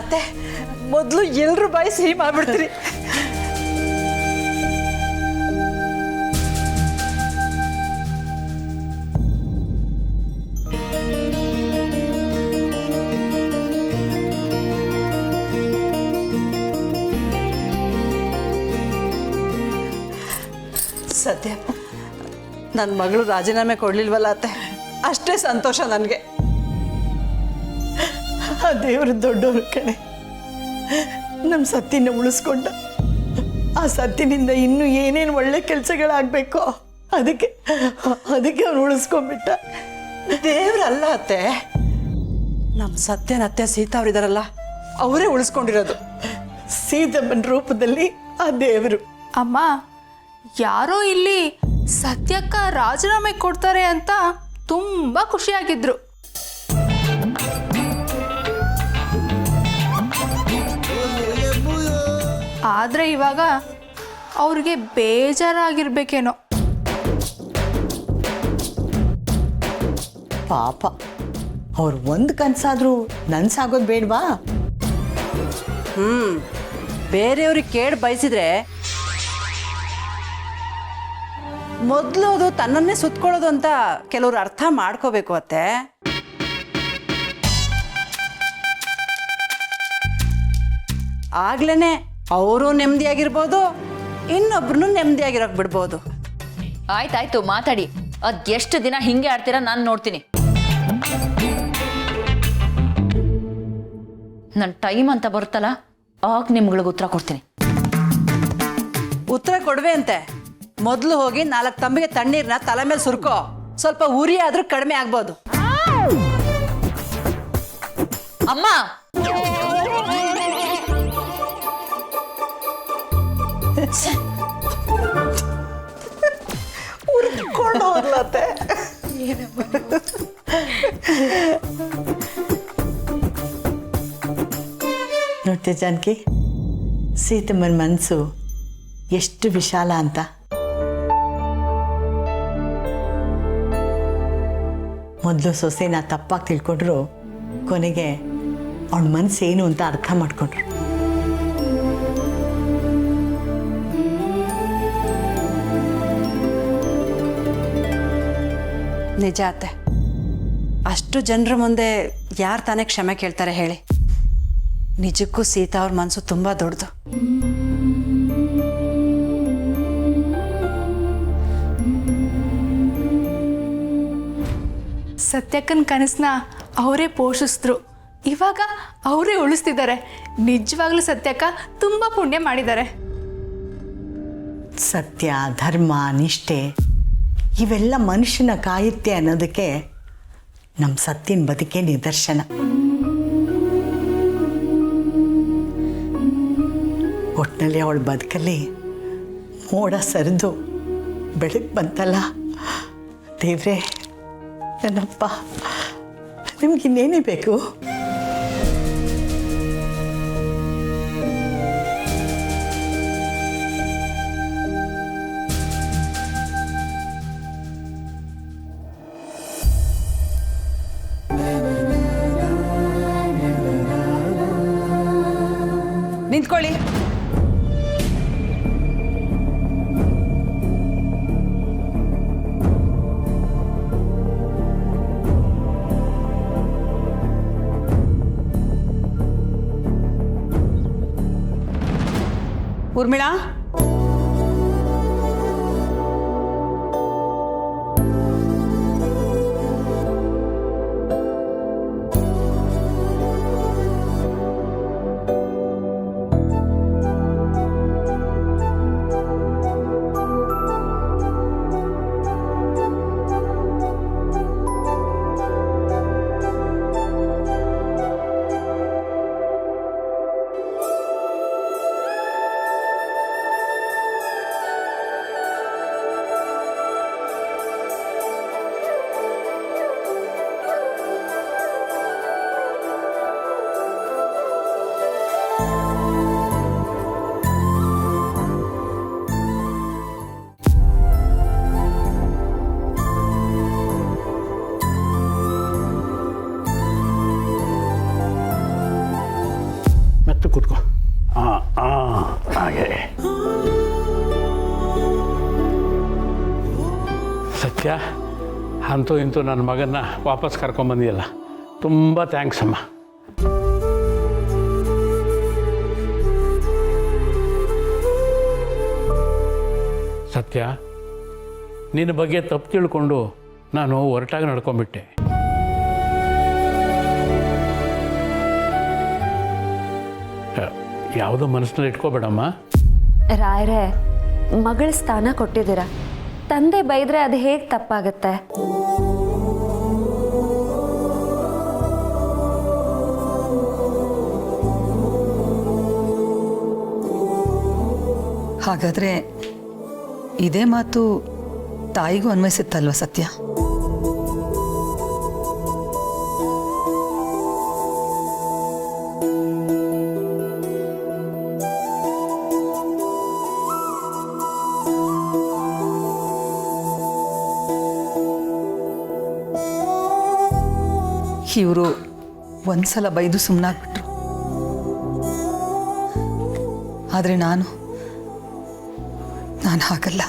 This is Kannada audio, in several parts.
ಅತ್ತೆ ಮೊದಲು ಎಲ್ಲರೂ ಬಾಯಿ ಸಿಹಿ ಮಾಡ್ಬಿಡ್ತೀರಿ. ಸದ್ಯ ನನ್ನ ಮಗಳು ರಾಜೀನಾಮೆ ಕೊಡ್ಲಿಲ್ವಲ್ಲ ಅತ್ತೆ, ಅಷ್ಟೇ ಸಂತೋಷ ನನಗೆ. ಆ ದೇವರು ದೊಡ್ಡವ್ರ ಕಣೆ, ನಮ್ಮ ಸತ್ತಿನ ಉಳಿಸ್ಕೊಂಡ. ಆ ಸತ್ತಿನಿಂದ ಇನ್ನೂ ಏನೇನು ಒಳ್ಳೆ ಕೆಲಸಗಳಾಗಬೇಕೋ ಅದಕ್ಕೆ ಅವ್ನು ಉಳಿಸ್ಕೊಂಡ್ಬಿಟ್ಟ. ದೇವ್ರಲ್ಲ ಅತ್ತೆ, ನಮ್ಮ ಸತ್ಯನ ಅತ್ತೆ ಸೀತಾ ಅವರಿದಾರಲ್ಲ ಅವರೇ ಉಳಿಸ್ಕೊಂಡಿರೋದು. ಸೀತಮ್ಮನ ರೂಪದಲ್ಲಿ ಆ ದೇವರು. ಅಮ್ಮ, ಯಾರೋ ಇಲ್ಲಿ ಸತ್ಯಕ್ಕ ರಾಜೀನಾಮೆ ಕೊಡ್ತಾರೆ ಅಂತ ತುಂಬಾ ಖುಷಿಯಾಗಿದ್ರು. ಆದ್ರೆ ಇವಾಗ ಅವ್ರಿಗೆ ಬೇಜಾರಾಗಿರ್ಬೇಕೇನೋ. ಪಾಪ, ಅವ್ರು ಒಂದು ಕನಸಾದ್ರೂ ನನ್ಸಾಗೋದು ಬೇಡವಾ? ಬೇರೆಯವ್ರಿಗೆ ಕೇಳಿ ಬಯಸಿದ್ರೆ ಮೊದಲು ಅದು ತನ್ನನ್ನೇ ಸುತ್ಕೊಳ್ಳೋದು ಅಂತ ಕೆಲವರು ಅರ್ಥ ಮಾಡ್ಕೋಬೇಕು ಅತ್ತೆ. ಆಗ್ಲೇನೆ ಅವರು ನೆಮ್ಮದಿಯಾಗಿರ್ಬೋದು, ಇನ್ನೊಬ್ರು ನೆಮ್ಮದಿಯಾಗಿರೋಕೆ ಬಿಡ್ಬೋದು. ಆಯ್ತಾಯ್ತು, ಮಾತಾಡಿ. ಅದೆಷ್ಟು ದಿನ ಹಿಂಗೆ ಆಡ್ತೀರಾ ನಾನು ನೋಡ್ತೀನಿ. ನನ್ನ ಟೈಮ್ ಅಂತ ಬರುತ್ತಲ್ಲ, ಆಗ ನಿಮ್ಗಳಿಗೆ ಉತ್ತರ ಕೊಡ್ತೀನಿ. ಉತ್ತರ ಕೊಡ್ವೆ ಅಂತೆ. ಮೊದಲು ಹೋಗಿ 4 ತಂಬಿಗೆ ತಣ್ಣೀರ್ನ ತಲೆ ಮೇಲೆ ಸುರ್ಕೋ. ಸ್ವಲ್ಪ ಉರಿ ಆದ್ರೂ ಕಡಿಮೆ ಆಗ್ಬೋದು. ಅಮ್ಮ, ಉರ್ಕೊಳ್ಳೋದ್ಲತ್ತೆ. ನೋಡ್ತೀಯ ಜಾನಕಿ, ಸೀತಮ್ಮನ ಮನಸ್ಸು ಎಷ್ಟು ವಿಶಾಲ ಅಂತ. ಮೊದಲು ಸೊಸೆನ ತಪ್ಪಾಗಿ ತಿಳ್ಕೊಂಡ್ರು, ಕೊನೆಗೆ ಅವಳ ಮನಸ್ಸೇನು ಅಂತ ಅರ್ಥ ಮಾಡ್ಕೊಂಡ್ರು. ನಿಜ ಅತ್ತೆ, ಅಷ್ಟು ಜನರ ಮುಂದೆ ಯಾರು ತಾನೇ ಕ್ಷಮೆ ಕೇಳ್ತಾರೆ ಹೇಳಿ? ನಿಜಕ್ಕೂ ಸೀತಾ ಅವ್ರ ಮನಸ್ಸು ತುಂಬ ದೊಡ್ಡದು. ಸತ್ಯಕ್ಕನ ಕನಸನ್ನ ಅವರೇ ಪೋಷಿಸಿದ್ರು, ಇವಾಗ ಅವರೇ ಉಳಿಸ್ತಿದ್ದಾರೆ. ನಿಜವಾಗ್ಲೂ ಸತ್ಯಕ್ಕ ತುಂಬ ಪುಣ್ಯ ಮಾಡಿದ್ದಾರೆ. ಸತ್ಯ, ಧರ್ಮ, ನಿಷ್ಠೆ ಇವೆಲ್ಲ ಮನುಷ್ಯನ ಕಾಯುತ್ತೆ ಅನ್ನೋದಕ್ಕೆ ನಮ್ಮ ಸತ್ತಿನ ಬದುಕೆ ನಿದರ್ಶನ. ಒಟ್ಟಿನಲ್ಲಿ ಅವಳ ಬದುಕಲ್ಲಿ ಮೋಡ ಸರಿದು ಬೆಳಕು ಬಂತಲ್ಲ. ದೇವ್ರೇ, ನನ್ನಪ್ಪ, ನಿಮ್ಗಿನ್ನೇನೇ ಬೇಕು? ನಿಂತ್ಕೊಳ್ಳಿ. ಊರ್ಮಿಳಾ, ಸತ್ಯ, ಅಂತೂ ಇಂತೂ ನನ್ನ ಮಗನ್ನ ವಾಪಸ್ ಕರ್ಕೊಂಬಂದಿಯಲ್ಲ, ತುಂಬ ಥ್ಯಾಂಕ್ಸ್ ಅಮ್ಮ. ಸತ್ಯ, ನಿನ್ನ ಬಗ್ಗೆ ತಪ್ಪು ತಿಳ್ಕೊಂಡು ನಾನು ಹೊರಟಾಗಿ ನಡ್ಕೊಂಡ್ಬಿಟ್ಟೆ. ಯಾವುದೋ ಮನಸ್ಸಿನಲ್ಲಿ ಇಟ್ಕೋಬೇಡಮ್ಮ. ರಾಯರೇ, ಮಗಳ ಸ್ಥಾನ ಕೊಟ್ಟಿದ್ದೀರ, ತಂದೆ ಬೈದ್ರೆ ಅದು ಹೇಗೆ ತಪ್ಪಾಗತ್ತೆ? ಹಾಗಾದರೆ ಇದೇ ಮಾತು ತಾಯಿಗೂ ಅನ್ವಯಿಸುತ್ತಲ್ವ ಸತ್ಯ? ಇವರು ಒಂದ್ಸಲ ಬೈದು ಸುಮ್ಮನಾಗ್ಬಿಟ್ರು. ಆದರೆ ನಾನು ಹಾಗಲ್ಲ.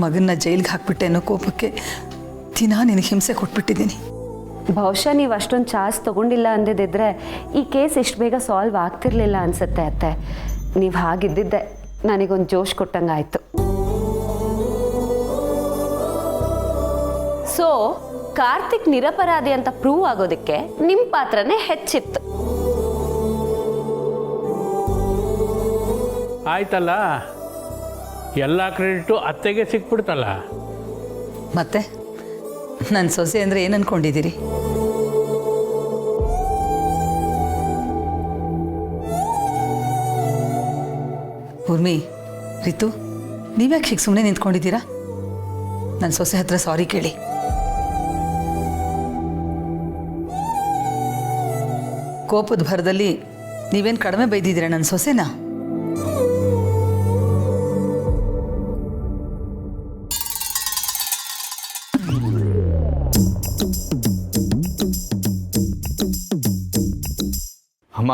ಮಗನ್ನ ಜೈಲ್ಗೆ ಹಾಕ್ಬಿಟ್ಟೆ ಅನ್ನೋ ಕೋಪಕ್ಕೆ ದಿನ ನಿನಗೆ ಹಿಂಸೆ ಕೊಟ್ಬಿಟ್ಟಿದ್ದೀನಿ. ಬಹುಶಃ ನೀವು ಅಷ್ಟೊಂದು ಚಾರ್ಜ್ ತೊಗೊಂಡಿಲ್ಲ ಅಂದಿದ್ದಿದ್ರೆ ಈ ಕೇಸ್ ಇಷ್ಟು ಬೇಗ ಸಾಲ್ವ್ ಆಗ್ತಿರ್ಲಿಲ್ಲ ಅನ್ಸುತ್ತೆ ಅತ್ತೆ. ನೀವು ಹಾಗಿದ್ದಿದ್ದೆ ನನಗೊಂದು ಜೋಶ್ ಕೊಟ್ಟಂಗಾಯ್ತು. ಸೊ ಕಾರ್ತಿಕ್ ನಿರಪರಾಧಿ ಅಂತ ಪ್ರೂವ್ ಆಗೋದಕ್ಕೆ ನಿಮ್ಮ ಪಾತ್ರನೇ ಹೆಚ್ಚಿತ್ತು. ಆಯ್ತಲ್ಲ, ಎಲ್ಲ ಕ್ರೆಡಿಟು ಅತ್ತೆಗೆ ಸಿಕ್ಬಿಡ್ತಲ್ಲ. ಮತ್ತೆ ನನ್ನ ಸೊಸೆ ಅಂದರೆ ಏನು ಅಂದ್ಕೊಂಡಿದ್ದೀರಿ? ಊರ್ಮಿ, ರಿತು, ನೀವ್ಯಾಕೆ ಹೀಗೆ ಸುಮ್ಮನೆ ನಿಂತ್ಕೊಂಡಿದ್ದೀರಾ? ನನ್ನ ಸೊಸೆ ಹತ್ರ ಸಾರಿ ಕೇಳಿ. ಕೋಪದ ಭರದಲ್ಲಿ ನೀವೇನು ಕಡಿಮೆ ಬೈದಿದ್ದೀರಾ ನನ್ನ ಸೊಸೆನಾ? ಅಮ್ಮ,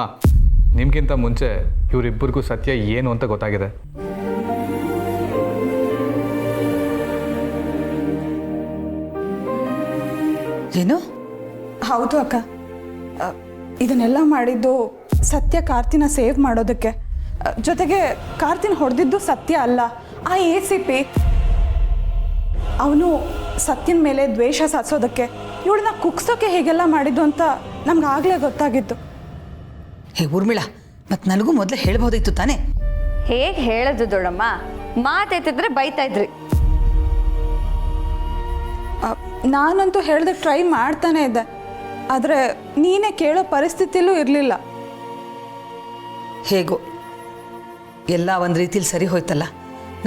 ನಿಮ್ಗಿಂತ ಮುಂಚೆ ಇವರಿಬ್ಬರಿಗೂ ಸತ್ಯ ಏನು ಅಂತ ಗೊತ್ತಾಗಿದೆ. ಏನು? ಹೌದು ಅಕ್ಕ, ಇದನ್ನೆಲ್ಲ ಮಾಡಿದ್ದು ಸತ್ಯ ಕಾರ್ತಿನ ಸೇವ್ ಮಾಡೋದಕ್ಕೆ. ಜೊತೆಗೆ ಕಾರ್ತಿನ ಹೊಡೆದಿದ್ದು ಸತ್ಯ ಅಲ್ಲ, ಆ ACP. ಅವನು ಸತ್ಯನ ಮೇಲೆ ದ್ವೇಷ ಸಾಧಿಸೋದಕ್ಕೆ ಇವಳನ್ನ ಕುಗ್ಸೋಕೆ ಹೇಗೆಲ್ಲ ಮಾಡಿದ್ದು ಅಂತ ನಮ್ಗೆ ಆಗಲೇ ಗೊತ್ತಾಗಿತ್ತು. ಹೇ ಊರ್ಮಿಳಾ, ಮತ್ತು ನನಗೂ ಮೊದಲೇ ಹೇಳ್ಬೋದಿತ್ತು ತಾನೇ? ಹೇಗೆ ಹೇಳೋದು ದೊಡ್ಡಮ್ಮ? ಮಾತಾಯ್ತಿದ್ರೆ ಬೈತಾ ಇದ್ರಿ. ನಾನಂತೂ ಹೇಳ್ದಕ್ಕೆ ಟ್ರೈ ಮಾಡ್ತಾನೆ ಇದ್ದೆ, ಆದರೆ ನೀನೇ ಕೇಳೋ ಪರಿಸ್ಥಿತಿಲೂ ಇರಲಿಲ್ಲ. ಹೇಗೋ ಎಲ್ಲ ಒಂದು ರೀತಿಲಿ ಸರಿ ಹೋಯ್ತಲ್ಲ,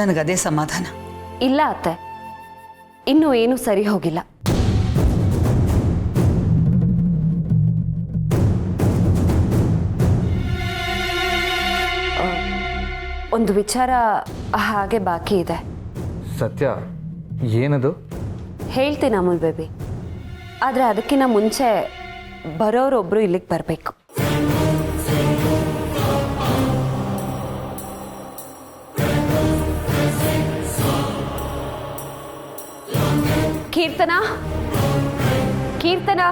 ನನಗದೇ ಸಮಾಧಾನ. ಇಲ್ಲ ಅತ್ತೆ, ಇನ್ನೂ ಏನೂ ಸರಿ ಹೋಗಿಲ್ಲ. ಒಂದು ವಿಚಾರ ಹಾಗೆ ಬಾಕಿ ಇದೆ. ಸತ್ಯ, ಏನದು? ಹೇಳ್ತೀನಿ ಅಮೂಲ್ ಬೇಬಿ, ಆದರೆ ಅದಕ್ಕಿಂತ ಮುಂಚೆ ಬರೋರೊಬ್ಬರು ಇಲ್ಲಿಗೆ ಬರಬೇಕು. ಕೀರ್ತನಾ, ಕೀರ್ತನಾ,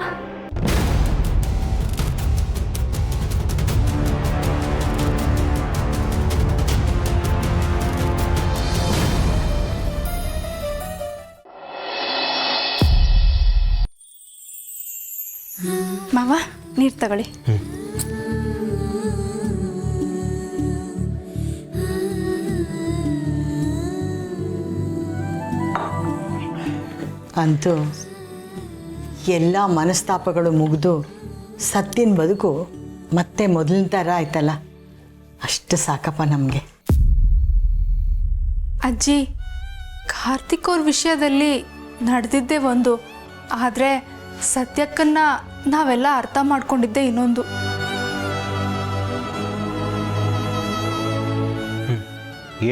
ಮಾವ ನೀರು ತಗೊಳ್ಳಿ. ಅಂತೂ ಎಲ್ಲ ಮನಸ್ತಾಪಗಳು ಮುಗಿದು ಸತ್ತಿನ ಬದುಕು ಮತ್ತೆ ಮೊದಲಿನ ಥರ ಆಯ್ತಲ್ಲ, ಅಷ್ಟು ಸಾಕಪ್ಪ ನಮಗೆ. ಅಜ್ಜಿ, ಕಾರ್ತಿಕ್ ಅವ್ರ ವಿಷಯದಲ್ಲಿ ನಡೆದಿದ್ದೇ ಒಂದು, ಆದರೆ ಸತ್ಯಕ್ಕನ್ನ ನಾವೆಲ್ಲ ಅರ್ಥ ಮಾಡ್ಕೊಂಡಿದ್ದೆ ಇನ್ನೊಂದು.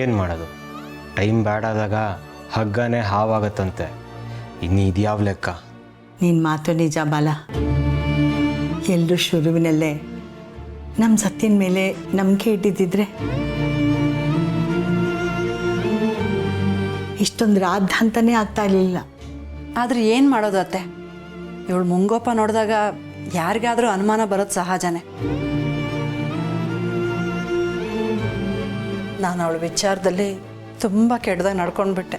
ಏನು ಮಾಡೋದು, ಟೈಮ್ ಬ್ಯಾಡಾದಾಗ ಹಗ್ಗನೇ ಹಾವಾಗತ್ತಂತೆ. ಇನ್ನು ಇದ್ಯಾವ ಲೆಕ್ಕ? ನಿನ್ನ ಮಾತು ನಿಜ ಬಾಲ. ಎಲ್ಲರೂ ಶುರುವಿನಲ್ಲೇ ನಮ್ಮ ಸತ್ತಿನ ಮೇಲೆ ನಂಬಿಕೆ ಇಟ್ಟಿದ್ದಿದ್ರೆ ಇಷ್ಟೊಂದು ರಾದ್ಧಾಂತನೇ ಆಗ್ತಾ ಇರಲಿಲ್ಲ. ಆದರೆ ಏನು ಮಾಡೋದು ಅತ್ತೆ, ಇವಳು ಮುಂಗೋಪ ನೋಡಿದಾಗ ಯಾರಿಗಾದರೂ ಅನುಮಾನ ಬರೋದು ಸಹಜನೇ. ನಾನು ಅವಳ ವಿಚಾರದಲ್ಲಿ ತುಂಬ ಕೆಟ್ಟದಾಗ ನಡ್ಕೊಂಡ್ಬಿಟ್ಟೆ.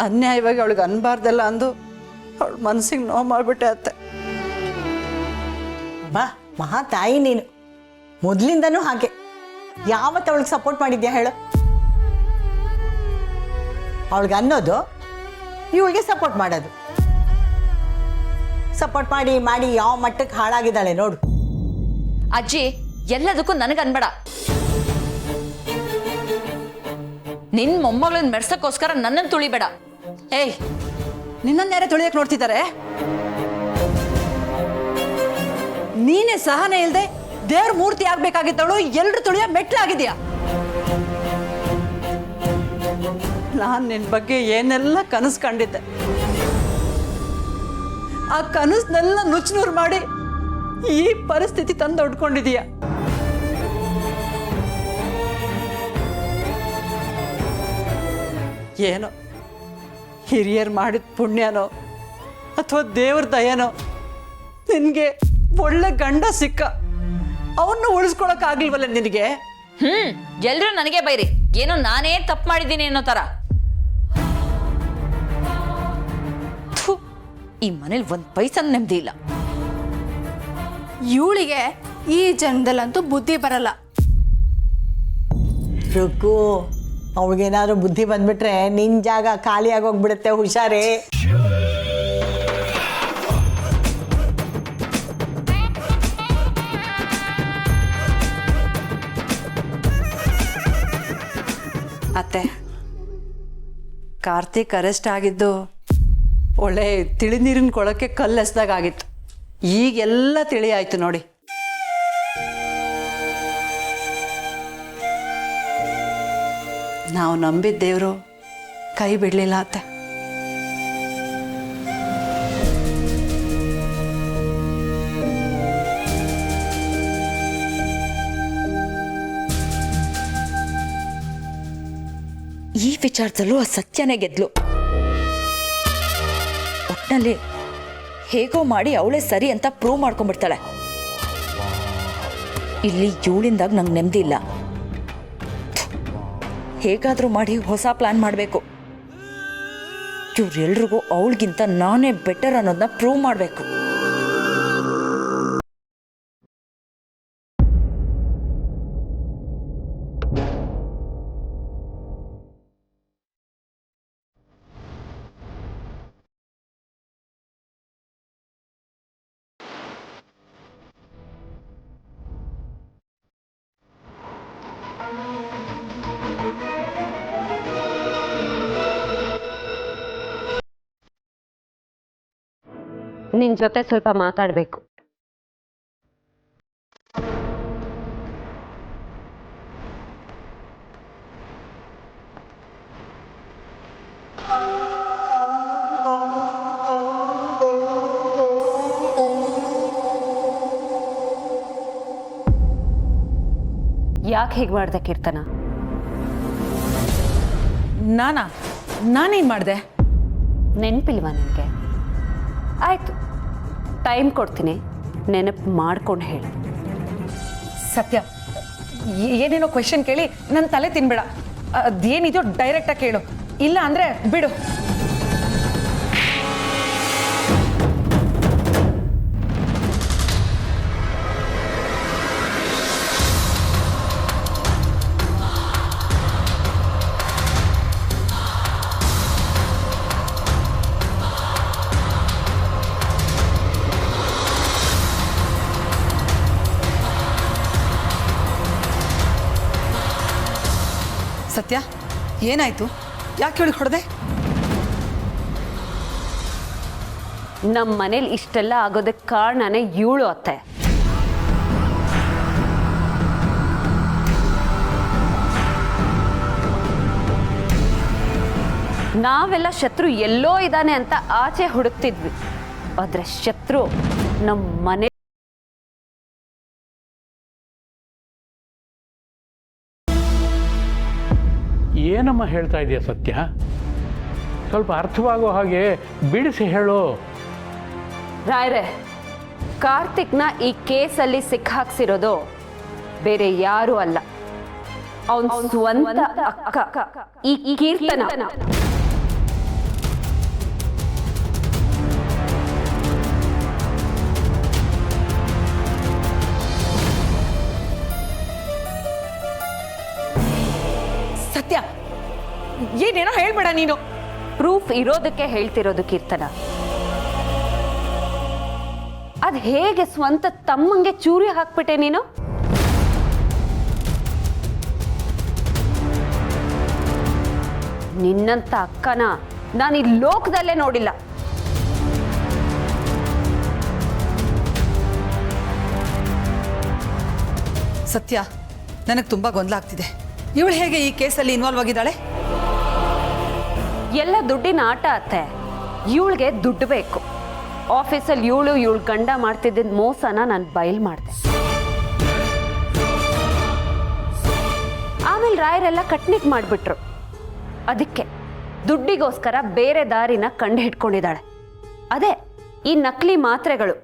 ಅನ್ಯಾಯವಾಗಿ ಅವಳಿಗೆ ಅನ್ಬಾರ್ದೆಲ್ಲ ಅಂದು ಅವಳ ಮನಸ್ಸಿಗೆ ನೋವು ಮಾಡಿಬಿಟ್ಟೆ ಅತ್ತೆ. ಬಾ ಮಹಾ ತಾಯಿ ನೀನು, ಮೊದಲಿಂದನೂ ಹಾಗೆ. ಯಾವತ್ತು ಅವಳಿಗೆ ಸಪೋರ್ಟ್ ಮಾಡಿದ್ಯಾ ಹೇಳು? ಅವಳಿಗೆ ಅನ್ನೋದು ಇವಳಿಗೆ ಸಪೋರ್ಟ್ ಮಾಡೋದು. ಸಪೋರ್ಟ್ ಮಾಡಿ ಮಾಡಿ ಯಾವ ಮಟ್ಟಕ್ಕೆ ಹಾಳಾಗಿದ್ದಾಳೆ ನೋಡು. ಅಜ್ಜಿ, ಎಲ್ಲದಕ್ಕೂ ನನಗೆ ಅನ್ಬೇಡ. ನಿನ್ ಮೊಮ್ಮಗಳನ್ನ ಮೆರ್ಸಕ್ಕೋಸ್ಕರ ನನ್ನನ್ನು ತುಳಿಬೇಡ. ಏಯ್, ನಿನ್ನನ್ಯಾರೇ ತುಳಿಯಕ್ಕೆ ನೋಡ್ತಿದ್ದಾರೆ? ನೀನೇ ಸಹನೆ ಇಲ್ಲದೆ ದೇವ್ರ ಮೂರ್ತಿ ಆಗ್ಬೇಕಾಗಿದ್ದವಳು ಎಲ್ರು ತುಳಿಯ ಮೆಟ್ಲಾಗಿದ್ಯಾ? ನಾನು ನಿನ್ನ ಬಗ್ಗೆ ಏನೆಲ್ಲ ಕನಸು ಕಂಡಿದ್ದೆ, ಆ ಕನಸನ್ನೆಲ್ಲ ನುಚ್ಚುನೂರು ಮಾಡಿ ಈ ಪರಿಸ್ಥಿತಿ ತಂದು ಹೊಡ್ಕೊಂಡಿದೀಯ. ಏನೋ ಹಿರಿಯರು ಮಾಡಿದ ಪುಣ್ಯನೋ ಅಥವಾ ದೇವ್ರ ದಯನೋ ನಿನಗೆ ಒಳ್ಳೆ ಗಂಡ ಸಿಕ್ಕ, ಅವನ್ನ ಉಳಿಸ್ಕೊಳಕ್ಕಾಗಿಲ್ವಲ್ಲ ನಿನಗೆ? ಎಲ್ರು ನನಗೆ ಬೈರಿ, ಏನೋ ನಾನೇ ತಪ್ಪು ಮಾಡಿದ್ದೀನಿ ಅನ್ನೋ ತರ. ಥು, ಈ ಮನೇಲಿ ಒಂದ್ ಪೈಸನ್ ನೆಮ್ಮದಿ ಇಲ್ಲ. ಇವಳಿಗೆ ಈ ಜನ್ಮದಲ್ಲಂತೂ ಬುದ್ಧಿ ಬರಲ್ಲ. ರುಕ್ಕು, ಅವಳಿಗೇನಾದ್ರೂ ಬುದ್ಧಿ ಬಂದ್ಬಿಟ್ರೆ ನಿನ್ನ ಜಾಗ ಖಾಲಿ ಆಗೋಗ್ಬಿಡುತ್ತೆ, ಹುಷಾರೇ. ಅತ್ತೆ, ಕಾರ್ತಿಕ್ ಅರೆಸ್ಟ್ ಆಗಿದ್ದು ಒಳ್ಳೆ ತಿಳಿ ನೀರಿನ ಕೊಳಕ್ಕೆ ಕಲ್ಲು ಎಸ್ದಾಗ ಆಗಿತ್ತು. ಈಗೆಲ್ಲ ತಿಳಿ ಆಯ್ತು ನೋಡಿ. ನಾವು ನಂಬಿದ ದೇವರು ಕೈ ಬಿಡಲಿಲ್ಲ ಅತ್ತೆ. ಈ ವಿಚಾರದಲ್ಲೂ ಆ ಸತ್ಯನೇ ಗೆದ್ಲು. ಒಟ್ನಲ್ಲಿ ಹೇಗೋ ಮಾಡಿ ಅವಳೇ ಸರಿ ಅಂತ ಪ್ರೂವ್ ಮಾಡ್ಕೊಂಡ್ಬಿಡ್ತಾಳೆ. ಇಲ್ಲಿ ಇವಳಿಂದಾಗ ನಂಗೆ ನೆಮ್ಮದಿ ಇಲ್ಲ. ಹೇಗಾದರೂ ಮಾಡಿ ಹೊಸ ಪ್ಲಾನ್ ಮಾಡಬೇಕು. ಇವ್ರೆಲ್ರಿಗೂ ಅವಳಿಗಿಂತ ನಾನೇ ಬೆಟರ್ ಅನ್ನೋದನ್ನ ಪ್ರೂವ್ ಮಾಡಬೇಕು. ನಿನ್ನ ಜೊತೆ ಸ್ವಲ್ಪ ಮಾತಾಡಬೇಕು. ಯಾಕೆ ಹೀಗೆ ಮಾಡ್ದೆ ಕೀರ್ತನ? ನಾನೇನು ಮಾಡಿದೆ? ನೆನಪಿಲ್ವಾ ನಿನಗೆ? ಆಯಿತು, ಟೈಮ್ ಕೊಡ್ತೀನಿ, ನೆನಪು ಮಾಡ್ಕೊಂಡು ಹೇಳಿ. ಸತ್ಯ, ಏನೇನೋ ಕ್ವೆಶನ್ ಕೇಳಿ ನನ್ನ ತಲೆ ತಿನ್ಬೇಡ. ಅದೇನಿದೆಯೋ ಡೈರೆಕ್ಟಾಗಿ ಕೇಳು, ಇಲ್ಲ ಅಂದರೆ ಬಿಡು. ಸತ್ಯ, ಏನಾಯ್ತು? ಯಾಕೆ ಇವಳಿಗೆ ಹೊಡೆದೆ? ನಮ್ಮ ಮನೇಲಿ ಇಷ್ಟೆಲ್ಲ ಆಗೋದಕ್ಕೆ ಕಾರಣನೇ ಇವಳು ಅತ್ತೆ. ನಾವೆಲ್ಲ ಶತ್ರು ಎಲ್ಲೋ ಇದ್ದಾನೆ ಅಂತ ಆಚೆ ಹುಡುಕ್ತಿದ್ವಿ, ಆದ್ರೆ ಶತ್ರು ನಮ್ಮ ಮನೆ. ಏನಮ್ಮ ಹೇಳ್ತಾ ಇದೆಯಾ ಸತ್ಯ? ಸ್ವಲ್ಪ ಅರ್ಥವಾಗೋ ಹಾಗೆ ಬಿಡಿಸಿ ಹೇಳು. ರಾಯ್ರೆ, ಕಾರ್ತಿಕ್ನ ಈ ಕೇಸಲ್ಲಿ ಸಿಕ್ಕಾಕ್ಸಿರೋದು ಬೇರೆ ಯಾರೂ ಅಲ್ಲ, ಅವನ ಸ್ವಂತ ಅಕ್ಕ ಈ ಕೀರ್ತನ. ಸತ್ಯ, ಏನೇನೋ ಹೇಳ್ಬೇಡ ನೀನು. ಪ್ರೂಫ್ ಇರೋದಕ್ಕೆ ಹೇಳ್ತಿರೋದು ಕೀರ್ತನ. ಅದ್ ಹೇಗೆ ಸ್ವಂತ ತಮ್ಮಂಗೆ ಚೂರಿ ಹಾಕ್ಬಿಟ್ಟೆ ನೀನು? ನಿನ್ನಂತ ಅಕ್ಕನ ನಾನು ಈ ಲೋಕದಲ್ಲೇ ನೋಡಿಲ್ಲ. ಸತ್ಯ, ನನಗೆ ತುಂಬಾ ಗೊಂದಲ ಆಗ್ತಿದೆ. ಇವಳು ಹೇಗೆ ಈ ಕೇಸಲ್ಲಿ ಇನ್ವಾಲ್ವ್ ಆಗಿದ್ದಾಳೆ? ಎಲ್ಲ ದುಡ್ಡಿನ ಆಟ ಅತ್ತೆ. ಇವಳಿಗೆ ದುಡ್ಡು ಬೇಕು. ಆಫೀಸಲ್ಲಿ ಇವಳು ಗಂಡ ಮಾಡ್ತಿದ್ದ ಮೋಸನ ನಾನು ಬಯಲ್ ಮಾಡಿದೆ. ಆಮೇಲೆ ರಾಯರೆಲ್ಲ ಕಟ್ನಿಟ್ ಮಾಡಿಬಿಟ್ರು. ಅದಕ್ಕೆ ದುಡ್ಡಿಗೋಸ್ಕರ ಬೇರೆ ದಾರಿನ ಕಂಡು ಹಿಡ್ಕೊಂಡಿದ್ದಾಳೆ. ಅದೇ ಈ ನಕಲಿ ಮಾತ್ರೆಗಳು.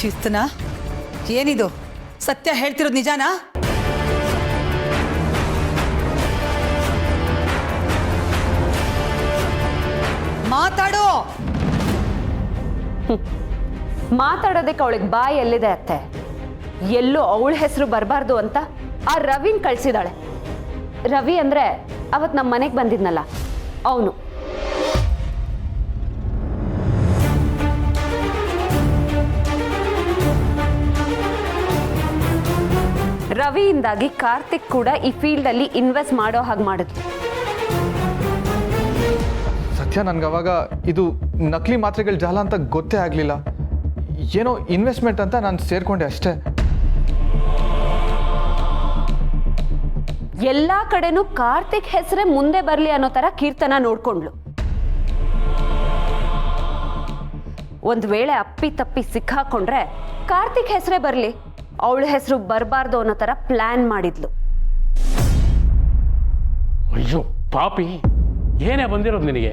ಕೀರ್ತನ, ಏನಿದು? ಸತ್ಯ ಹೇಳ್ತಿರೋದು ನಿಜಾನಾ? ಮಾತಾಡು. ಮಾತಾಡೋದಕ್ಕೆ ಅವಳಿಗೆ ಬಾಯಿ ಎಲ್ಲಿದೆ ಅತ್ತೆ? ಎಲ್ಲೂ ಅವಳ ಹೆಸರು ಬರಬಾರ್ದು ಅಂತ ಆ ರವಿನ್ ಕಳ್ಸಿದಾಳೆ. ರವಿ ಅಂದ್ರೆ ಅವತ್ತು ನಮ್ಮ ಮನೆಗೆ ಬಂದಿದ್ನಲ್ಲ, ಅವನು. ರವಿಯಿಂದಾಗಿ ಕಾರ್ತಿಕ್ ಕೂಡ ಈ ಫೀಲ್ಡ್ ಅಲ್ಲಿ ಇನ್ವೆಸ್ಟ್ ಮಾಡೋ ಹಾಗೆ ಮಾಡಿದ್ಲು. ಸತ್ಯ, ನನಗೆ ಅವಾಗ ಇದು ನಕಲಿ ಮಾತ್ರೆಗಳ ಜಾಲ ಅಂತ ಗೊತ್ತೇ ಆಗಲಿಲ್ಲ. ಏನೋ ಇನ್ವೆಸ್ಟ್ಮೆಂಟ್ ಅಂತ ನಾನು ಸೇರ್ಕೊಂಡೆ ಅಷ್ಟೇ. ಎಲ್ಲ ಕಡೆನೂ ಕಾರ್ತಿಕ್ ಹೆಸರೇ ಮುಂದೆ ಬರಲಿ ಅನ್ನೋ ತರ ಕೀರ್ತನ ನೋಡ್ಕೊಂಡ್ಲು. ಒಂದ್ ವೇಳೆ ಅಪ್ಪಿ ತಪ್ಪಿ ಸಿಕ್ಕಾಕೊಂಡ್ರೆ ಕಾರ್ತಿಕ್ ಹೆಸರೇ ಬರಲಿ, ಅವಳ ಹೆಸರು ಬರಬಾರ್ದು ಅನ್ನೋ ತರ ಪ್ಲಾನ್ ಮಾಡಿದ್ಲು. ಅಯ್ಯೋ ಪಾಪಿ, ಏನೇ ಬಂದಿರೋದು ನಿನಗೆ?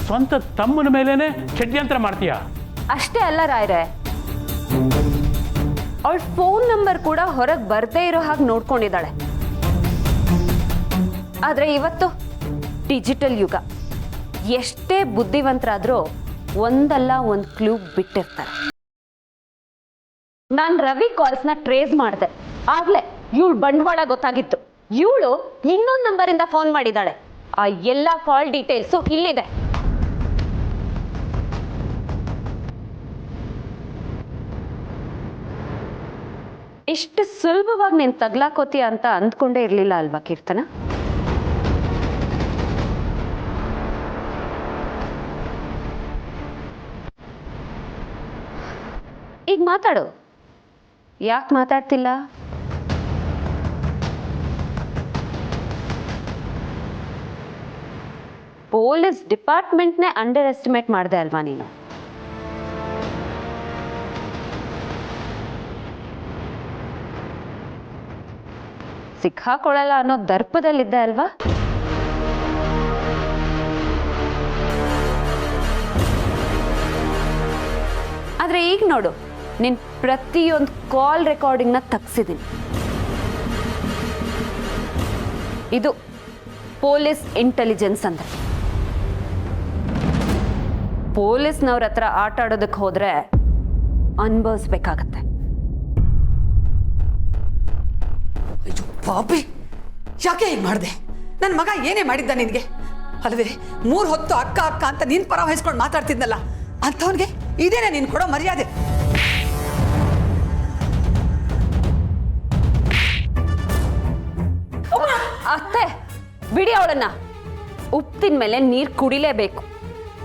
ಸ್ವಂತ ತಮ್ಮನ ಮೇಲೇನೆ ಷಡ್ಯಂತ್ರ ಮಾಡ್ತೀಯಾ? ಅಷ್ಟೇ ಅಲ್ಲ ರಾಯ್ರೆ, ಅವಳ ಫೋನ್ ನಂಬರ್ ಕೂಡ ಹೊರಗೆ ಬರ್ದೇ ಇರೋ ಹಾಗೆ ನೋಡ್ಕೊಂಡಿದ್ದಾಳೆ. ಆದ್ರೆ ಇವತ್ತು ಡಿಜಿಟಲ್ ಯುಗ. ಎಷ್ಟೇ ಬುದ್ಧಿವಂತರಾದ್ರೂ ಒಂದಲ್ಲ ಒಂದು ಕ್ಲೂ ಬಿಟ್ಟಿರ್ತಾರೆ. ನಾನು ರವಿ ಕಾಲ್ಸ್ನ ಟ್ರೇಸ್ ಮಾಡಿದೆ. ಆಗ್ಲೇ ಇವಳು ಬಂಡವಾಳ ಗೊತ್ತಾಗಿತ್ತು. ಇವಳು ಇನ್ನೊಂದು ನಂಬರಿಂದ ಫೋನ್ ಮಾಡಿದ್ದಾಳೆ. ಆ ಎಲ್ಲ ಕಾಲ್ ಡೀಟೇಲ್ಸು ಇಲ್ಲಿದೆ. ಇಷ್ಟು ಸುಲಭವಾಗಿ ನೀನು ತಗ್ಲಾಕೋತೀಯ ಅಂತ ಅಂದ್ಕೊಂಡೇ ಇರಲಿಲ್ಲ ಅಲ್ವಾ ಕೀರ್ತನ? ಈಗ ಮಾತಾಡು. ಯಾಕೆ ಮಾತಾಡ್ತಿಲ್ಲ? ಪೊಲೀಸ್ ಡಿಪಾರ್ಟ್ಮೆಂಟ್ನೇ ಅಂಡರ್ ಎಸ್ಟಿಮೇಟ್ ಮಾಡಿದೆ ಅಲ್ವಾ ನೀನು? ಸಿಕ್ಕಾಕೊಳ್ಳಲ್ಲ ಅನ್ನೋ ದರ್ಪದಲ್ಲಿದ್ದೆ ಅಲ್ವಾ? ಆದ್ರೆ ಈಗ ನೋಡು, ನಿನ್ ಪ್ರತಿಯೊಂದು ಕಾಲ್ ರೆಕಾರ್ಡಿಂಗ್ನ ತಗ್ಸಿದ್ದೀನಿ. ಇದು ಪೊಲೀಸ್ ಇಂಟೆಲಿಜೆನ್ಸ್ ಅಂದ್ರೆ. ಪೊಲೀಸ್ನವ್ರ ಹತ್ರ ಆಟ ಆಡೋದಕ್ಕೆ ಹೋದ್ರೆ ಅನುಭವಿಸ್ಬೇಕಾಗತ್ತೆ. ಅಯ್ಯೋ ಪಾಪಿ, ಯಾಕೆ ಹೀಗೆ ಮಾಡಿದೆ? ನನ್ನ ಮಗ ಏನೇ ಮಾಡಿದ್ದ ನಿನಗೆ? ಅಲ್ವೇ 3 ಹೊತ್ತು ಅಕ್ಕ ಅಕ್ಕ ಅಂತ ನಿನ್ ಪರ ವಹಿಸ್ಕೊಂಡು ಮಾತಾಡ್ತಿದ್ನಲ್ಲ, ಅಂಥವನಿಗೆ ಇದೇನೆ ನೀನು ಕೊಡೋ ಮರ್ಯಾದೆ? ಅತ್ತೆ ಬಿಡಿ ಅವಳನ್ನ. ಉಪ್ಪಿನ ಮೇಲೆ ನೀರು ಕುಡಿಲೇಬೇಕು.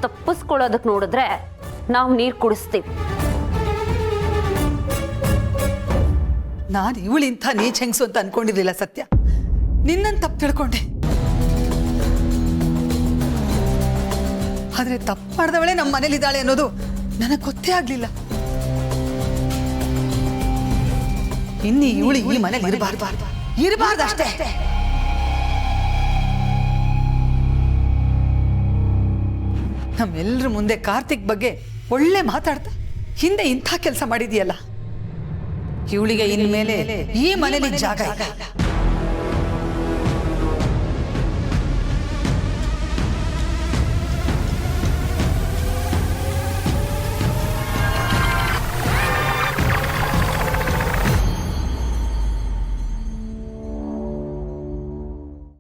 ತಪ್ಪಿಸ್ಕೊಳ್ಳೋದಕ್ಕೆ ನೋಡಿದ್ರೆ ನಾವು ನೀರು ಕುಡಿಸ್ತೀವಿ. ನಾನು ಇವಳಿಂಥ ನೀಚ್ ಹೆಂಗಸು ಅಂತ ಅನ್ಕೊಂಡಿರ್ಲಿಲ್ಲ ಸತ್ಯ. ನಿನ್ನನ್ನು ತಪ್ಪು ತಿಳ್ಕೊಂಡೆ. ಆದ್ರೆ ತಪ್ಪು ಮಾಡಿದವಳೆ ನಮ್ಮ ಮನೇಲಿದ್ದಾಳೆ ಅನ್ನೋದು ನನಗೆ ಗೊತ್ತೇ ಆಗ್ಲಿಲ್ಲ. ಇನ್ನಿ ಇವಳಿ ಈ ಮನೇಲಿ ಇರಬಾರ್ದು ಅಷ್ಟೇ. ನಮ್ಮೆಲ್ಲರ ಮುಂದೆ ಕಾರ್ತಿಕ್ ಬಗ್ಗೆ ಒಳ್ಳೆ ಮಾತಾಡ್ತಾ ಹಿಂದೆ ಇಂಥ ಕೆಲಸ ಮಾಡಿದೀಯಲ್ಲ, ಇವಳಿಗೆ ಇನ್ಮೇಲೆ ಈ ಮನೇಲಿ ಜಾಗ ಇಲ್ಲ.